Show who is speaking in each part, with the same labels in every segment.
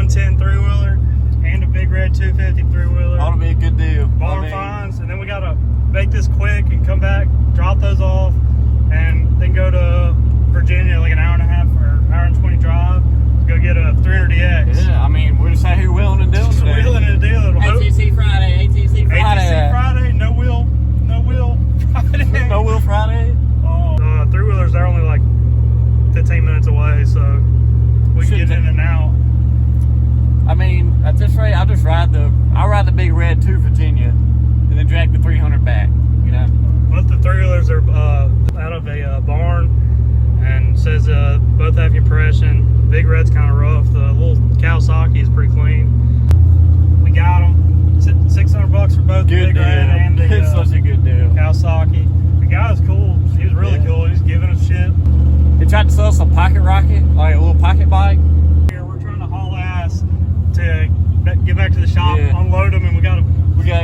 Speaker 1: 110 three-wheeler and a big red 250 three-wheeler.
Speaker 2: Ought to be a good deal.
Speaker 1: Barn finds, and then we gotta make this quick and come back, drop those off, and then go to Virginia, like an hour and a half or hour and 20 drive to go get a 300EX.
Speaker 2: Yeah, I mean, we're just out here wheeling and dealing today.
Speaker 1: Wheeling and dealing.
Speaker 3: ATC Friday, ATC Friday.
Speaker 1: ATC Friday, no wheel Friday.
Speaker 2: No wheel Friday.
Speaker 1: Three-wheelers, they're only like 15 minutes away, so we can get in and out.
Speaker 2: I mean, at this rate, I'll ride the big red to Virginia and then drag the 300 back, you know?
Speaker 1: Both the three-wheelers are out of a barn, and says both have compression. Big red's kind of rough. The little Kawasaki is pretty clean. We got them. $600 for both the big red and the
Speaker 2: it's such a good deal.
Speaker 1: Kawasaki. The guy was cool. He was really cool. He was giving us shit.
Speaker 2: He tried to sell us a pocket rocket, like a little pocket bike.
Speaker 1: Here we're trying to haul ass to get back to the shop, unload them, and we gotta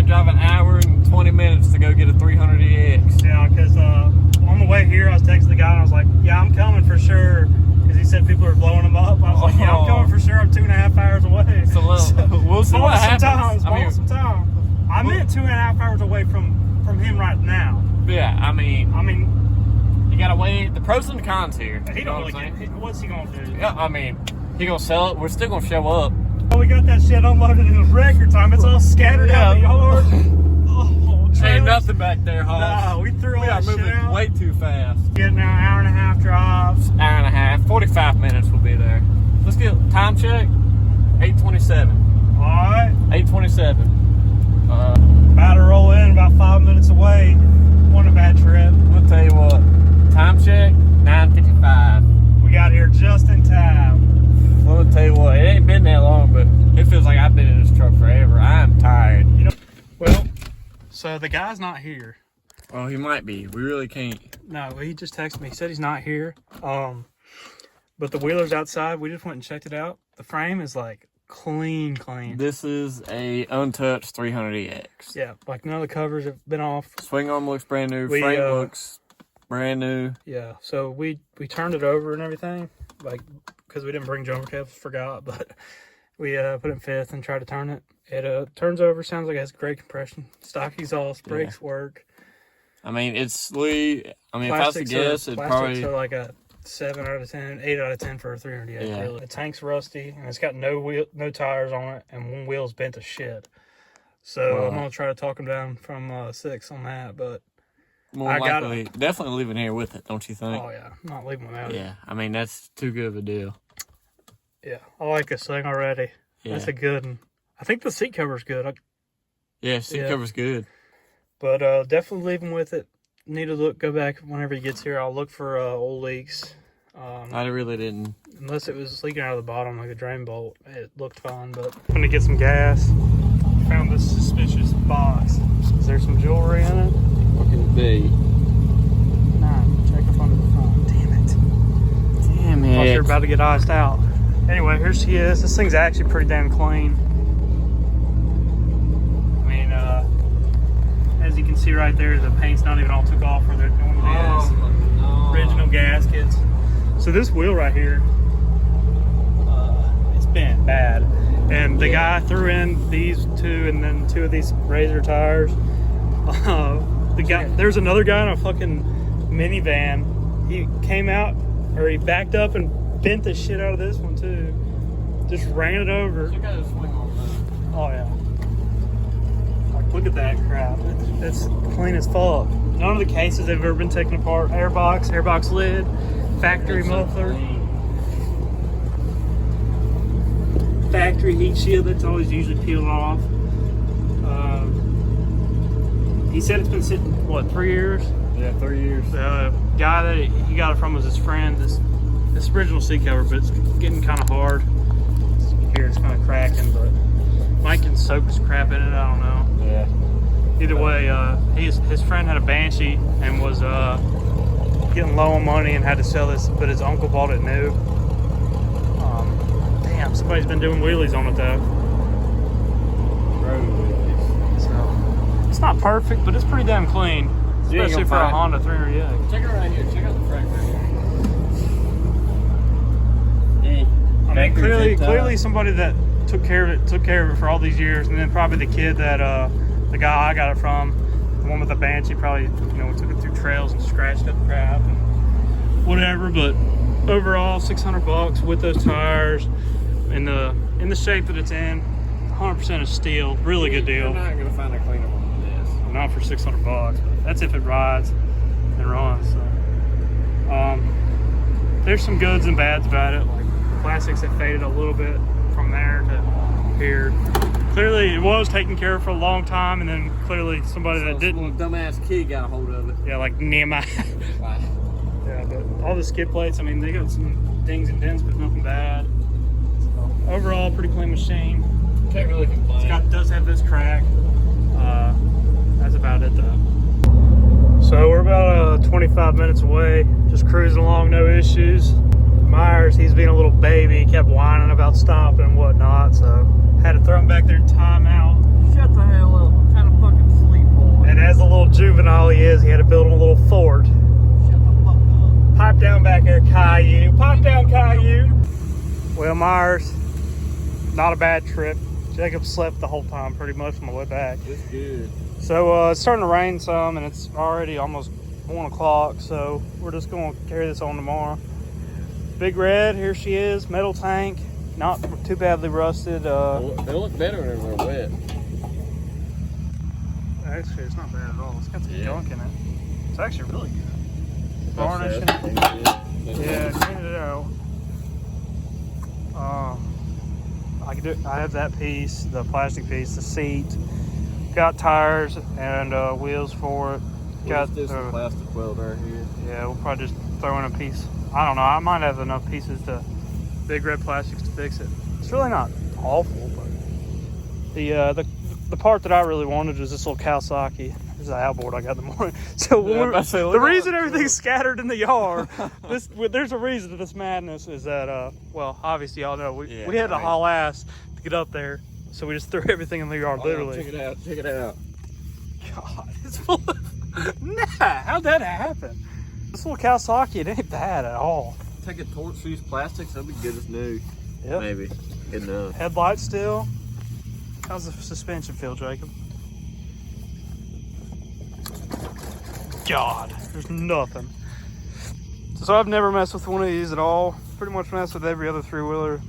Speaker 2: drive an hour and 20 minutes to go get a 300EX.
Speaker 1: Yeah, because on the way here, I was texting the guy and I was like, "Yeah, I'm coming for sure," because he said people are blowing them up. I was like, "Yeah, I'm coming for sure. I'm 2.5 hours away."
Speaker 2: So we'll see what happens.
Speaker 1: Some time. I meant 2.5 hours away from him right now.
Speaker 2: Yeah, I mean, you gotta weigh the pros and the cons here.
Speaker 1: He don't really get. What's he gonna do?
Speaker 2: Yeah, I mean, he gonna sell it. We're still gonna show up.
Speaker 1: Oh, we got that shit unloaded in record time. It's all scattered out the yard.
Speaker 2: Ain't nothing back there, Hoss.
Speaker 1: No, we threw all that shit out.
Speaker 2: Way too fast.
Speaker 1: Getting an hour and a half drive.
Speaker 2: Hour and a half, 45 minutes we'll be there. Let's get time check. 8:27.
Speaker 1: All right.
Speaker 2: 8:27.
Speaker 1: About to roll in, about 5 minutes away. Wasn't a bad trip.
Speaker 2: I'll tell you what. Time check. 9:55.
Speaker 1: We got here just in time.
Speaker 2: Well, I'll tell you what. It ain't been that long, but it feels like I've been in this truck forever. I am tired.
Speaker 1: You know. Well. So the guy's not here.
Speaker 2: Oh, he might be. We really can't.
Speaker 1: No, he just texted me. He said he's not here. But the wheeler's outside. We just went and checked it out. The frame is like clean.
Speaker 2: This is a untouched 300EX.
Speaker 1: Yeah, like none of the covers have been off.
Speaker 2: Swing arm looks brand new. Frame looks brand new.
Speaker 1: Yeah. So we turned it over and everything, like because we didn't bring jumper cables. Forgot, but we put it in fifth and tried to turn it. It turns over, sounds like it has great compression. Stock exhaust, brakes work.
Speaker 2: I mean, if I was to guess, it'd probably...
Speaker 1: are like a 7 out of 10, 8 out of 10 for a 300. Yeah. Really. The tank's rusty, and it's got no tires on it, and one wheel's bent to shit. So I'm going to try to talk him down from 6 on that, but...
Speaker 2: More likely, definitely leaving here with it, don't you think?
Speaker 1: Oh, yeah. I'm not leaving without it.
Speaker 2: Yeah, I mean, that's too good of a deal.
Speaker 1: Yeah, I like this thing already. Yeah. That's a good one. I think the seat cover's good.
Speaker 2: Seat cover's good.
Speaker 1: But definitely leave him with it. Need to go back whenever he gets here. I'll look for old leaks.
Speaker 2: I really didn't.
Speaker 1: Unless it was leaking out of the bottom like a drain bolt. It looked fine, but I'm going to get some gas. Found this suspicious box. Is there some jewelry in it?
Speaker 2: What could it be?
Speaker 1: Nah, check up under the front. Damn it. I thought you were about to get iced out. Anyway, here she is. This thing's actually pretty damn clean. I mean, as you can see right there, the paint's not even all took off where they're doing the original gaskets. So this wheel right here, it's bent bad. And the guy threw in these two and then 2 of these Razor tires. There's another guy in a fucking minivan. He came out, or he backed up and bent the shit out of this one too. Just ran it over. Oh yeah. Like, look at that crap. That's clean as fuck. None of the cases have ever been taken apart. Airbox lid, factory muffler, factory heat shield that's always usually peeled off. He said it's been sitting, what, 3 years?
Speaker 2: Yeah, 3 years.
Speaker 1: The guy that he got it from was his friend. This original seat cover, but it's getting kind of hard. Here it's kind of cracking, but Mike can soak his crap in it. I don't know.
Speaker 2: Yeah.
Speaker 1: Either way, his friend had a Banshee and was getting low on money and had to sell this, but his uncle bought it new. Damn, somebody's been doing wheelies on it though. So it's not perfect, but it's pretty damn clean, especially for a Honda 300.
Speaker 2: Check it right here. Check out the front right here.
Speaker 1: I mean, clearly somebody that took care of it for all these years. And then probably the kid that the guy I got it from, the one with the Banshee, probably took it through trails and scratched up crap and whatever. But overall, $600 with those tires in the shape that it's in. 100% is steel. Really good deal.
Speaker 2: You're not gonna find a cleaner one than this.
Speaker 1: Not for $600, but that's if it rides and runs. So, there's some goods and bads about it. Like plastics have faded a little bit from there to here. Clearly, it was taken care of for a long time, and then clearly somebody that didn't.
Speaker 2: Dumbass kid got a hold of it.
Speaker 1: Yeah, like Nehemiah.
Speaker 2: Right.
Speaker 1: Yeah, but all the skid plates. I mean, they got some dings and dents, but nothing bad. So, overall, pretty clean machine.
Speaker 2: Can't really complain.
Speaker 1: Does have this crack. That's about it though. So we're about 25 minutes away, just cruising along, no issues. Myers, he's being a little baby, he kept whining about stopping and whatnot, so had to throw him back there in timeout.
Speaker 2: Shut the hell up! I'm trying to fucking sleep, boy.
Speaker 1: And as the little juvenile he is, he had to build him a little fort.
Speaker 2: Shut the fuck up.
Speaker 1: Pipe down back there, Caillou. Pipe down, Caillou. Well, Myers, not a bad trip. Jacob slept the whole time pretty much on the way back.
Speaker 2: It's good.
Speaker 1: So it's starting to rain some, and it's already almost 1 o'clock, so we're just going to carry this on tomorrow. Big Red, here she is, metal tank, not too badly rusted.
Speaker 2: They look better when they're wet.
Speaker 1: Actually, it's not bad at all. It's got some gunk in it. It's actually really good. Varnish in it. Yeah, cleaned it out. I have that piece, the plastic piece, the seat. Got tires and wheels for it. Got
Speaker 2: some plastic weld right here.
Speaker 1: Yeah, we'll probably just throw in a piece. I don't know. I might have enough pieces to Big Red Plastics to fix it. It's really not awful, but the part that I really wanted was this little Kawasaki. This is an outboard I got in the morning. So the reason everything's scattered in the yard, there's a reason to this madness. Is that well, obviously y'all know we had to haul ass to get up there. So we just threw everything in the yard, literally.
Speaker 2: Check it out, check it out.
Speaker 1: God, it's full of... Nah, how'd that happen? This little Kawasaki, it ain't bad at all.
Speaker 2: Take a torch, use plastics, that'll be good as new.
Speaker 1: Yep.
Speaker 2: Maybe. Good enough.
Speaker 1: Headlights still. How's the suspension feel, Jacob? God, there's nothing. So I've never messed with one of these at all. Pretty much messed with every other three-wheeler.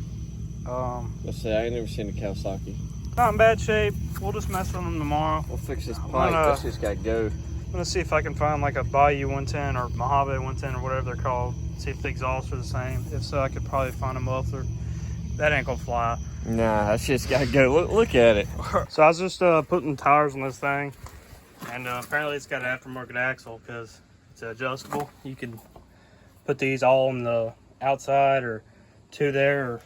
Speaker 2: Let's say I ain't never seen a Kawasaki.
Speaker 1: Not in bad shape. We'll just mess with them tomorrow.
Speaker 2: We'll fix this pipe. That's just gotta go.
Speaker 1: I'm gonna see if I can find like a Bayou 110 or Mojave 110 or whatever they're called. See if the exhausts are the same. If so, I could probably find a muffler. That ain't gonna fly.
Speaker 2: Nah, that shit's gotta go. Look at it.
Speaker 1: So I was just putting tires on this thing, and apparently it's got an aftermarket axle because it's adjustable. You can put these all on the outside or two there,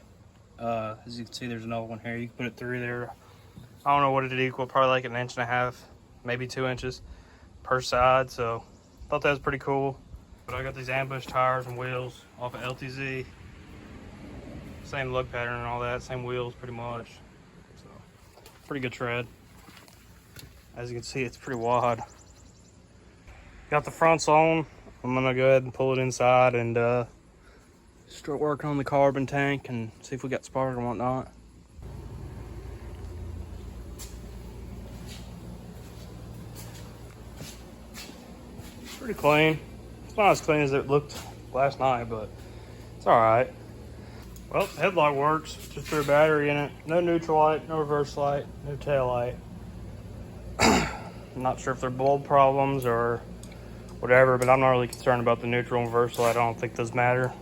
Speaker 1: or as you can see, there's another one here. You can put it through there. I don't know what it'd equal, probably like 1.5 inches, maybe 2 inches per side. So thought that was pretty cool. But I got these ambush tires and wheels off of LTZ. Same lug pattern and all that, same wheels pretty much. So pretty good tread. As you can see, it's pretty wide. Got the fronts on. I'm gonna go ahead and pull it inside and start working on the carbon tank and see if we got spark and whatnot. Pretty clean. It's not as clean as it looked last night, but it's all right. Well, headlight works. Just threw a battery in it. No neutral light, no reverse light, no tail light. I'm not sure if they're bulb problems or whatever, but I'm not really concerned about the neutral and reverse light. I don't think those matter.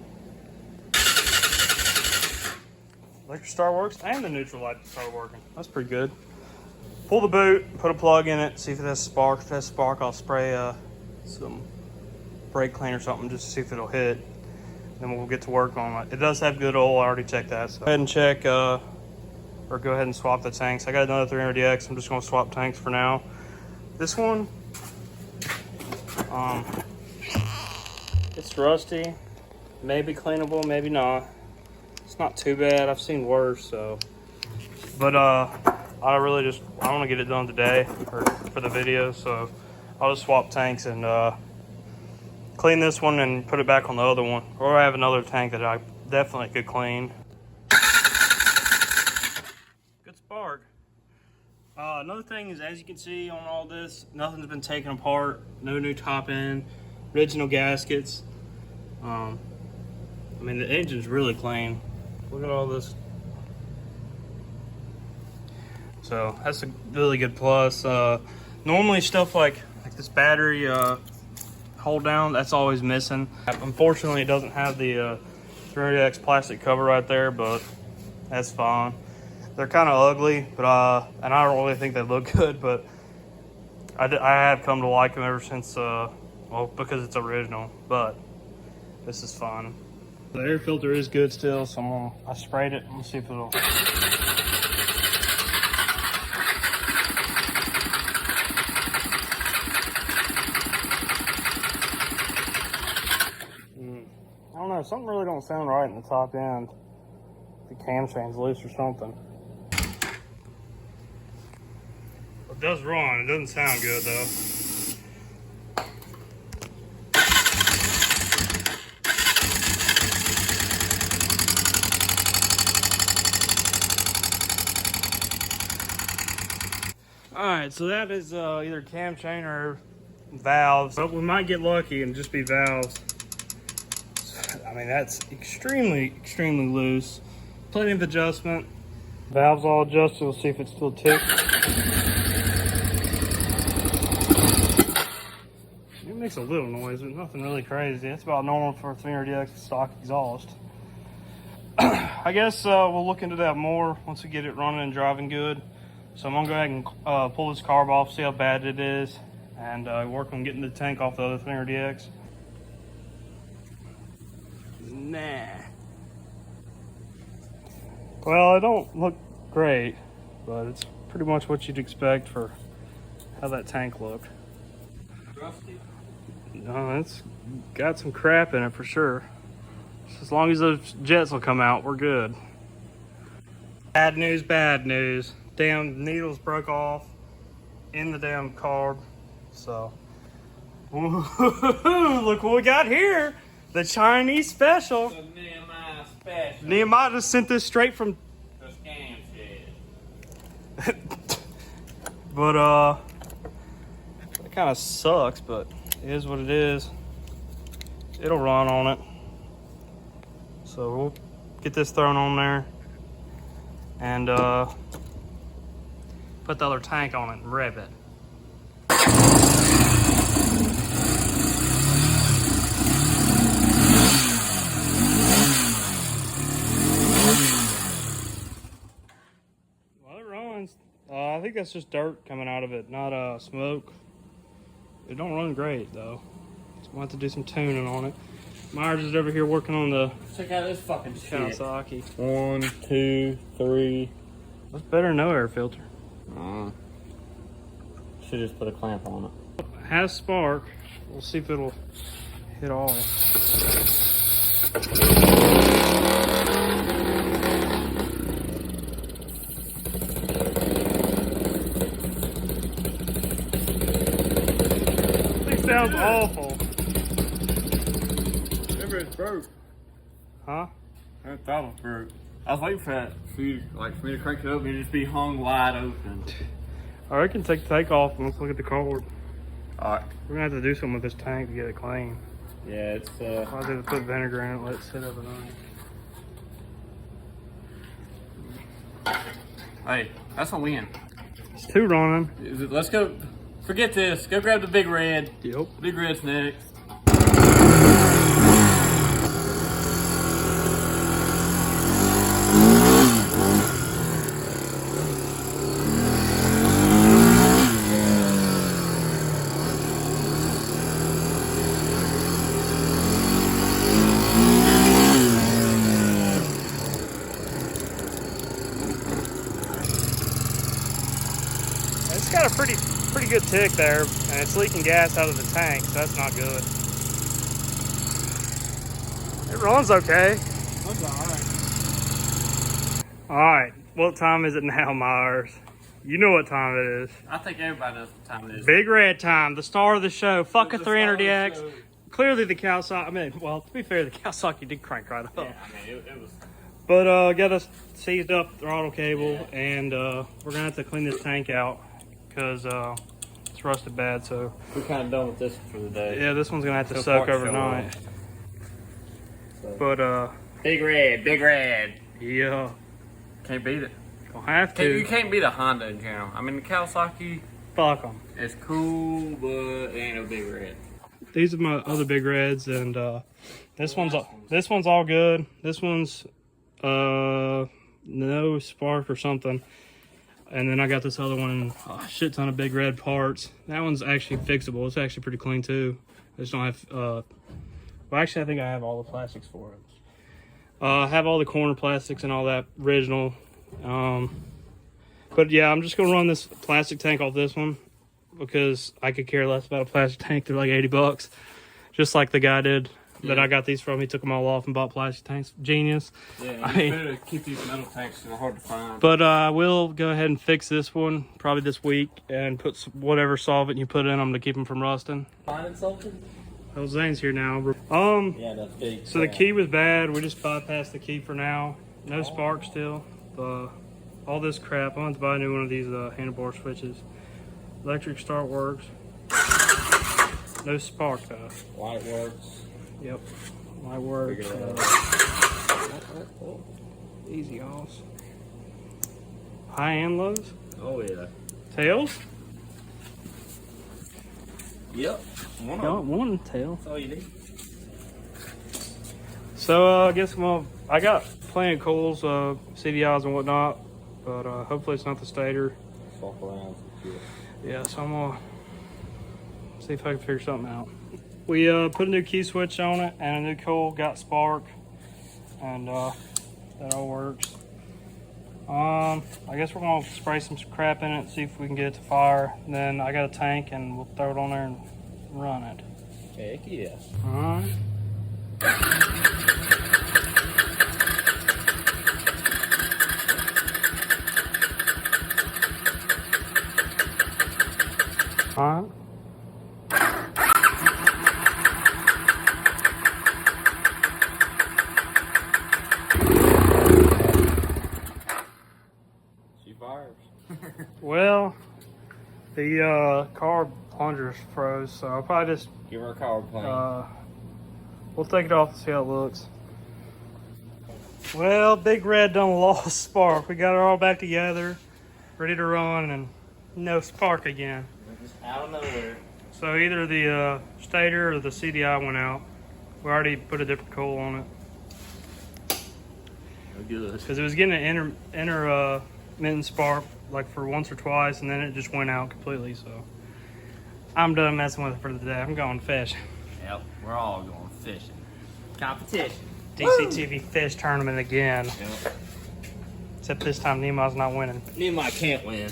Speaker 1: Electric start works and the neutral light started working. That's pretty good. Pull the boot, put a plug in it, see if it has spark. If it has spark, I'll spray some brake clean or something just to see if it'll hit. Then we'll get to work on it. It does have good oil. I already checked that. So go ahead and check, or go ahead and swap the tanks. I got another 300DX. I'm just going to swap tanks for now. This one, it's rusty. Maybe cleanable, maybe not. It's not too bad. I've seen worse. So, but I want to get it done today or for the video. So I'll just swap tanks and clean this one and put it back on the other one. Or I have another tank that I definitely could clean. thing is, as you can see on all this, nothing's been taken apart. No new top end, original gaskets. I mean, the engine's really clean. Look at all this. So that's a really good plus. Normally stuff like this battery hold down, that's always missing. Unfortunately, it doesn't have the 300X plastic cover right there, but that's fine. They're kind of ugly, but and I don't really think they look good, but I have come to like them ever since, well, because it's original, but this is fun. The air filter is good still, so I sprayed it. Let's see if it'll... I don't know, something really don't sound right in the top end. The cam chain's loose or something. It does run, it doesn't sound good though. Alright, so that is either cam chain or valves. But we might get lucky and just be valves. I mean, that's extremely loose. Plenty of adjustment. Valves all adjusted. We'll see if it still ticks. It makes a little noise, but nothing really crazy. That's about normal for a 300DX stock exhaust. I guess we'll look into that more once we get it running and driving good. So I'm gonna go ahead and pull this carb off, see how bad it is, and work on getting the tank off the other 300DX. Nah. Well, it don't look great, but it's pretty much what you'd expect for how that tank looked.
Speaker 2: Rusty?
Speaker 1: No, it's got some crap in it for sure. So as long as those jets will come out, we're good. Bad news, bad news. Damn needles broke off in the damn carb. So, look what we got here. The Chinese special.
Speaker 2: The Nehemiah special.
Speaker 1: Nehemiah just sent this straight from
Speaker 2: The scam shit.
Speaker 1: but it kind of sucks, but it is what it is. It'll run on it. So we'll get this thrown on there and put the other tank on it and rev it. Well, it runs. I think that's just dirt coming out of it, not smoke. It don't run great though. So we'll have to do some tuning on it. Myers is over here working on the
Speaker 2: Check out this fucking shit.
Speaker 1: Kawasaki.
Speaker 2: 1, 2, 3.
Speaker 1: That's better than no air filter.
Speaker 2: Should just put a clamp on it.
Speaker 1: Has spark. We'll see if it'll hit all. This sounds awful.
Speaker 2: Remember it's broke.
Speaker 1: Huh?
Speaker 2: I thought it was broke. I was waiting for that for you, like, for me to crank it up and it just be hung wide open.
Speaker 1: I reckon take the tank off and let's look at the cord.
Speaker 2: Alright.
Speaker 1: We're gonna have to do something with this tank to get it clean.
Speaker 2: Yeah, it's
Speaker 1: I'll have to put vinegar in it, let it sit overnight.
Speaker 2: Hey, that's a win.
Speaker 1: It's 2 running.
Speaker 2: Let's go. Forget this. Go grab the big red.
Speaker 1: Yep.
Speaker 2: Big red's next.
Speaker 1: It's got a pretty good tick there, and it's leaking gas out of the tank, so that's not good. It runs okay.
Speaker 2: That's alright.
Speaker 1: Alright, what time is it now, Myers? You know what time it is.
Speaker 2: I think everybody knows what time it is.
Speaker 1: Big red time, the star of the show. Fuck a
Speaker 2: The star of the
Speaker 1: 300DX.
Speaker 2: show.
Speaker 1: Clearly the Kawasaki, I mean, well, to be fair, the Kawasaki did crank right up.
Speaker 2: Yeah, I mean, it was.
Speaker 1: But got us seized up throttle cable, and we're gonna have to clean this tank out. because it's rusted bad. So
Speaker 2: We're kind of done with this for the day.
Speaker 1: yeah, this one's gonna have to
Speaker 2: So
Speaker 1: soak
Speaker 2: parts
Speaker 1: overnight.
Speaker 2: So.
Speaker 1: But
Speaker 2: Big red, big red.
Speaker 1: yeah,
Speaker 2: Can't beat it.
Speaker 1: gonna have
Speaker 2: You
Speaker 1: to.
Speaker 2: can't beat a Honda in general. I mean, the Kawasaki
Speaker 1: Fuck them.
Speaker 2: is cool, but it ain't no big red.
Speaker 1: These are my other big reds, and this one's all good. This one's no spark or something. And then I got this other one, a shit ton of big red parts. That one's actually fixable. It's actually pretty clean too. I just don't have, well actually I think I have all the plastics for it. I have all the corner plastics and all that original. But yeah, I'm just gonna run this plastic tank off this one because I could care less about a plastic tank. They're like 80 bucks. Just like the guy did that I got these from. He took them all off and bought plastic tanks. Genius.
Speaker 2: Yeah,
Speaker 1: I
Speaker 2: it's
Speaker 1: mean,
Speaker 2: better to keep these metal tanks. They're hard to find.
Speaker 1: but I will go ahead and fix this one probably this week and put whatever solvent you put in them to keep them from rusting.
Speaker 3: Finding something?
Speaker 1: Oh, Zane's here now.
Speaker 3: Yeah, that's big.
Speaker 1: So the key was bad. We just bypassed the key for now. No spark still. All this crap. I want to buy a new one of these handlebar switches. Electric start works. No spark though.
Speaker 3: Light works.
Speaker 1: Yep. Light works.
Speaker 3: Figure it
Speaker 1: Easy offs. High and lows.
Speaker 3: Oh, yeah.
Speaker 1: Tails.
Speaker 3: Yep.
Speaker 1: Got one tail.
Speaker 3: That's all you need.
Speaker 1: So I guess I got plenty of coils, CDIs and whatnot, but hopefully it's not the stator.
Speaker 3: Swap around.
Speaker 1: Yeah, so I'm gonna see if I can figure something out. We put a new key switch on it and a new coil, got spark, and that all works. I guess we're gonna spray some crap in it, see if we can get it to fire. And then I got a tank and we'll throw it on there and run it.
Speaker 3: Heck yeah.
Speaker 1: Alright. Alright.
Speaker 3: She fires.
Speaker 1: Well, the carb plungers froze, so I'll probably just
Speaker 3: Give her a carb plane.
Speaker 1: we'll take it off and see how it looks. Well, Big Red done lost spark. We got it all back together, ready to run, and no spark again.
Speaker 3: Just out of nowhere.
Speaker 1: So either the stator or the CDI went out. We already put a different coil on it
Speaker 3: Good.
Speaker 1: because it was getting an intermittent spark like for once or twice, and then it just went out completely. So I'm done messing with it for the day. I'm going fishing.
Speaker 3: Yep, we're all going fishing. Competition.
Speaker 1: DCTV fish tournament again.
Speaker 3: Yep.
Speaker 1: Except this time Nehemiah's not winning.
Speaker 3: Nehemiah can't win.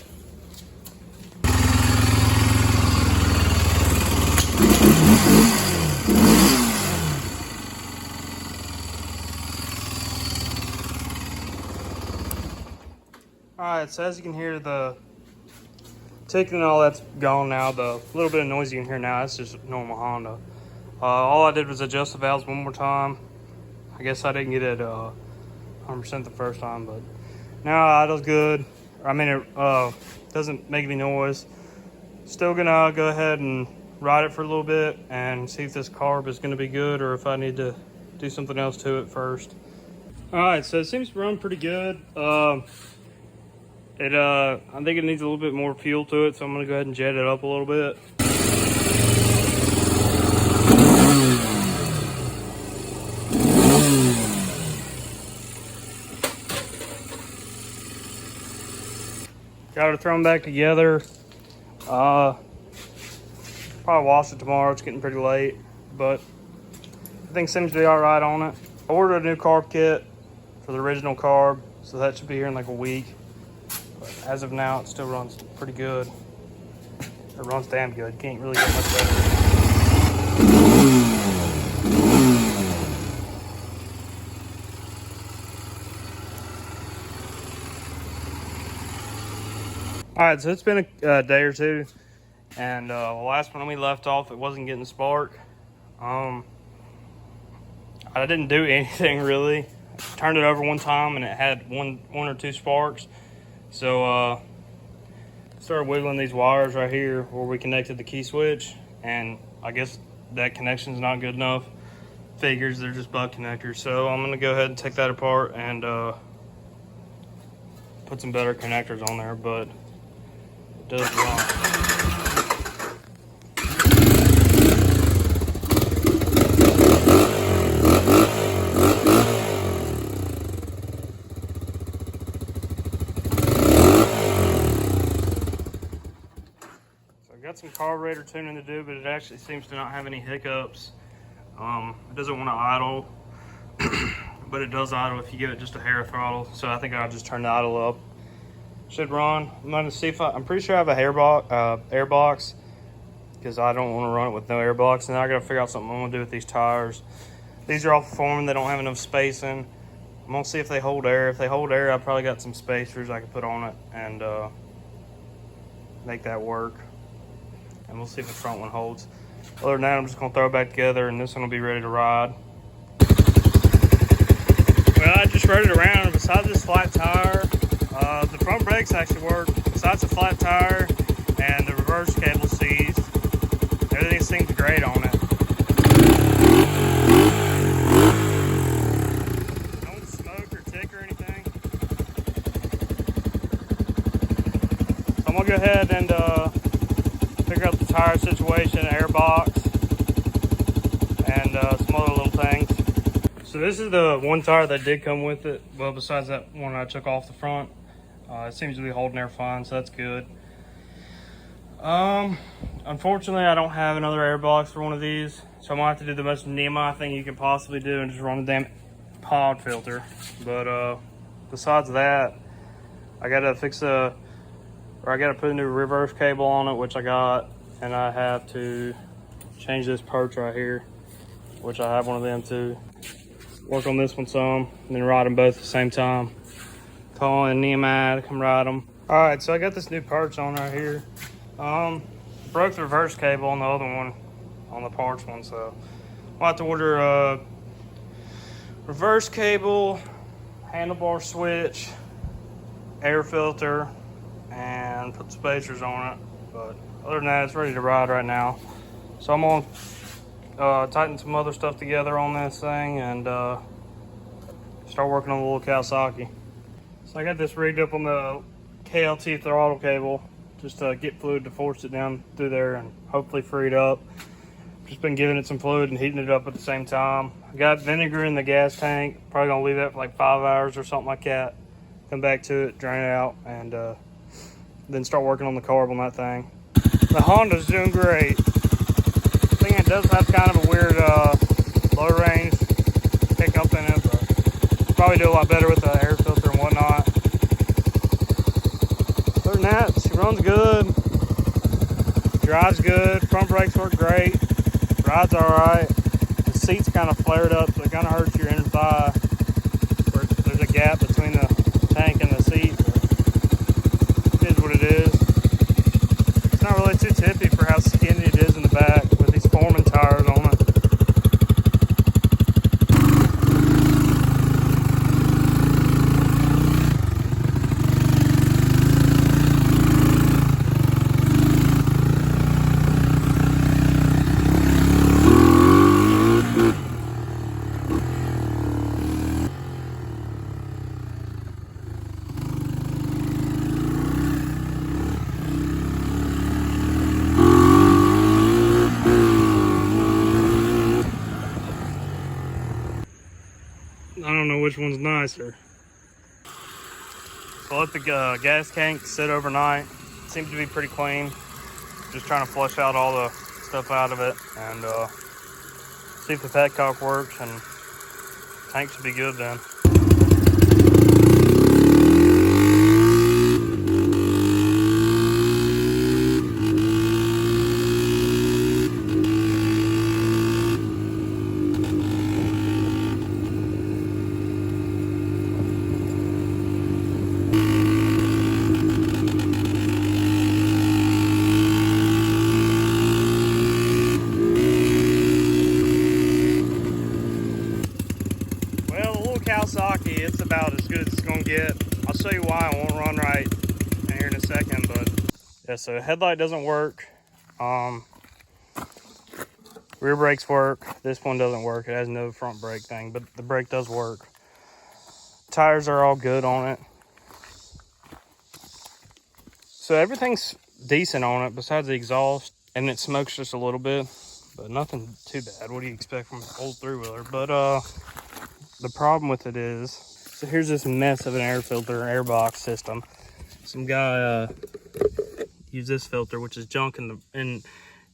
Speaker 1: Alright, so as you can hear, the ticking and all that's gone now. The little bit of noise you can hear now, that's just normal Honda. All I did was adjust the valves one more time. I guess I didn't get it 100% the first time, but now it does good. I mean, it doesn't make any noise. Still gonna go ahead and ride it for a little bit and see if this carb is gonna be good or if I need to do something else to it first. Alright, so it seems to run pretty good. I think it needs a little bit more fuel to it, so I'm gonna go ahead and jet it up a little bit. Got to throw them back together. Probably wash it tomorrow. It's getting pretty late, but everything seems to be all right on it. I ordered a new carb kit for the original carb, so that should be here in like a week. But as of now, it still runs pretty good. It runs damn good. Can't really get much better. All right, so it's been a day or two, and the last one we left off, it wasn't getting spark. I didn't do anything really. I turned it over one time and it had one or two sparks. So started wiggling these wires right here where we connected the key switch, and I guess that connection's not good enough. Figures they're just butt connectors. So I'm gonna go ahead and take that apart and put some better connectors on there, but it does run. Got some carburetor tuning to do, but it actually seems to not have any hiccups. It doesn't want to idle, but it does idle if you give it just a hair of throttle. So I think I'll just turn the idle up. Should run. I'm gonna see if I'm pretty sure I have a air box, because I don't want to run it with no air box. And now I gotta figure out something I'm gonna do with these tires. These are all performing. They don't have enough spacing. I'm gonna see if they hold air. If they hold air, I probably got some spacers I can put on it and make that work. And we'll see if the front one holds. Other than that, I'm just gonna throw it back together and this one will be ready to ride. Well, I just rode it around, and besides this flat tire, the front brakes actually work. Besides the flat tire and the reverse cable seized, everything seems great on it. Don't smoke or tick or anything. So I'm gonna go ahead and figure out the tire situation, air box, and some other little things. So this is the one tire that did come with it. Well, besides that one I took off the front. It seems to be holding air fine, so that's good. Unfortunately, I don't have another air box for one of these, so I'm gonna have to do the most Nehemiah thing you can possibly do and just run the damn pod filter. But besides that, I gotta I gotta put a new reverse cable on it, which I got, and I have to change this perch right here, which I have one of them too. Work on this one some, and then ride them both at the same time. Call in Nehemiah to come ride them. All right, so I got this new perch on right here. Broke the reverse cable on the other one, on the parts one, so I'll have to order a reverse cable, handlebar switch, air filter, and put spacers on it. But other than that, it's ready to ride right now. So I'm gonna tighten some other stuff together on this thing and start working on the little Kawasaki. So I got this rigged up on the KLT throttle cable just to get fluid to force it down through there and hopefully free it up. Just been giving it some fluid and heating it up at the same time. I got vinegar in the gas tank. Probably gonna leave that for like 5 hours or something like that. Come back to it, drain it out, and then start working on the carb on that thing. The Honda's doing great. I think it does have kind of a weird low range pickup in it, but probably do a lot better with the air filter and whatnot. Other than that, she runs good, drives good, front brakes work great, rides alright. The seat's kind of flared up, so it kind of hurts your inner thigh. There's a gap between the tank and the seat. It is what it is. It's not really too tippy for how skinny it is in the back with these Foreman tires on it. I don't know which one's nicer. So I let the gas tank sit overnight. It seems to be pretty clean. Just trying to flush out all the stuff out of it and see if the petcock works, and tank should be good then. Kawasaki, it's about as good as it's gonna get. I'll show you why it won't run right here in a second, but Yeah, so headlight doesn't work. Rear brakes work. This one doesn't work. It has no front brake thing, but the brake does work. Tires are all good on it. So everything's decent on it besides the exhaust, and it smokes just a little bit, but nothing too bad. What do you expect from an old three-wheeler? But the problem with it is, so here's this mess of an air filter, air box system. Some guy used this filter, which is junk in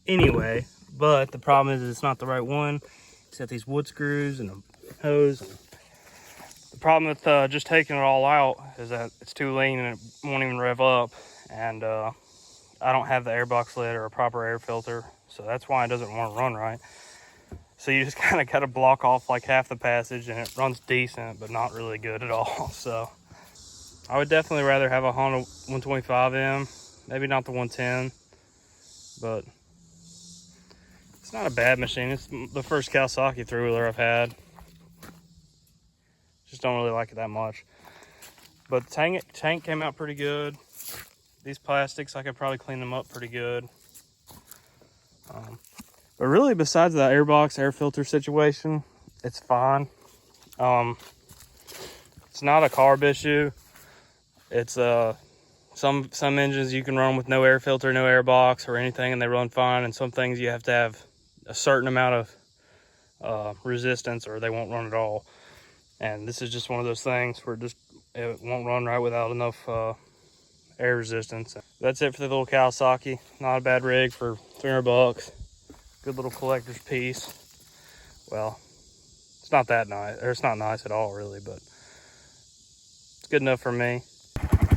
Speaker 1: anyway, but the problem is it's not the right one. It's got these wood screws and a hose. The problem with just taking it all out is that it's too lean and it won't even rev up. And I don't have the airbox lid or a proper air filter, so that's why it doesn't want to run right. So you just kind of got to block off like half the passage, and it runs decent, but not really good at all. So I would definitely rather have a Honda 125M, maybe not the 110, but it's not a bad machine. It's the first Kawasaki three-wheeler I've had. Just don't really like it that much. But the tank came out pretty good. These plastics, I could probably clean them up pretty good. But really, besides the airbox, air filter situation, it's fine. It's not a carb issue. It's some engines you can run with no air filter, no airbox or anything, and they run fine. And some things you have to have a certain amount of resistance or they won't run at all. And this is just one of those things where it won't run right without enough air resistance. That's it for the little Kawasaki. Not a bad rig for 300 bucks. Good little collector's piece. Well, it's not that nice, or it's not nice at all really, but it's good enough for me.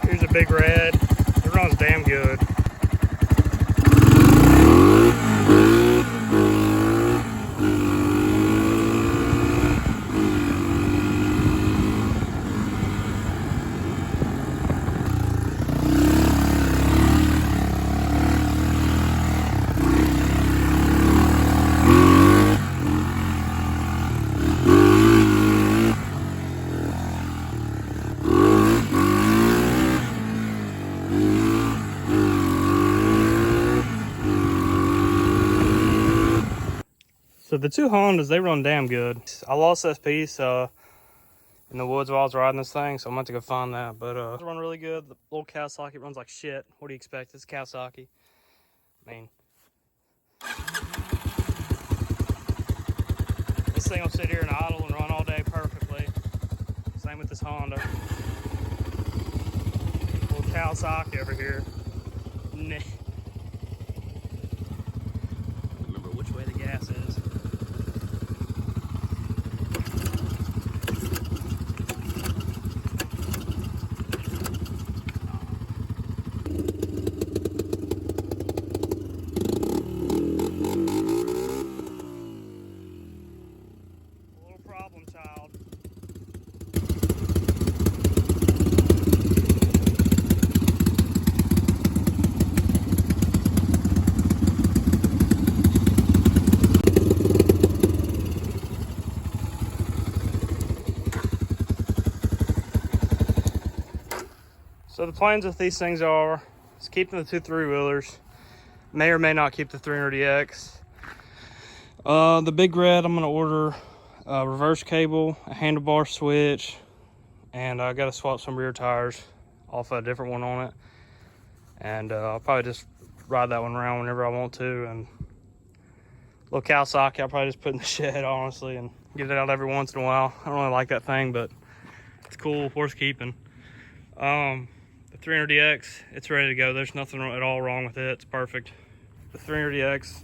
Speaker 1: Here's a Big Red. It runs damn good. So the two Hondas, they run damn good. I lost this piece in the woods while I was riding this thing, so I'm about to go find that. But it run really good. The little Kawasaki runs like shit. What do you expect? It's Kawasaki. I mean, this thing will sit here and idle and run all day perfectly. Same with this Honda. Little Kawasaki over here. Remember which way the gas is. So the plans with these things are keeping the two three-wheelers. May or may not keep the 300EX. The Big Red, I'm gonna order a reverse cable, a handlebar switch, and I gotta swap some rear tires off a different one on it. And I'll probably just ride that one around whenever I want to. And little Kawasaki, I'll probably just put in the shed, honestly, and get it out every once in a while. I don't really like that thing, but it's cool, worth keeping. The 300EX, it's ready to go. There's nothing at all wrong with it. It's perfect. The 300EX,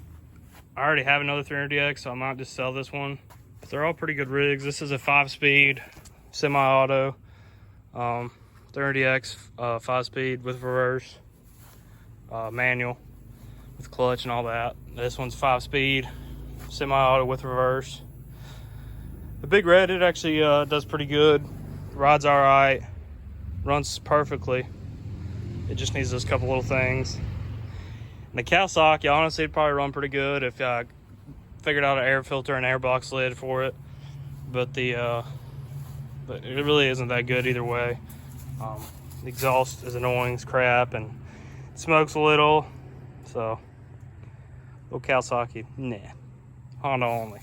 Speaker 1: I already have another 300EX, so I might just sell this one. But they're all pretty good rigs. This is a 5-speed semi-auto 300EX, 5-speed with reverse, manual with clutch and all that. This one's 5-speed semi-auto with reverse. The Big Red, it actually does pretty good. Rides all right, runs perfectly. It just needs those couple little things. And the Kawasaki, honestly, it'd probably run pretty good if I figured out an air filter and airbox lid for it. But it really isn't that good either way. The exhaust is annoying as crap, and smokes a little. So, little Kawasaki, nah. Honda only.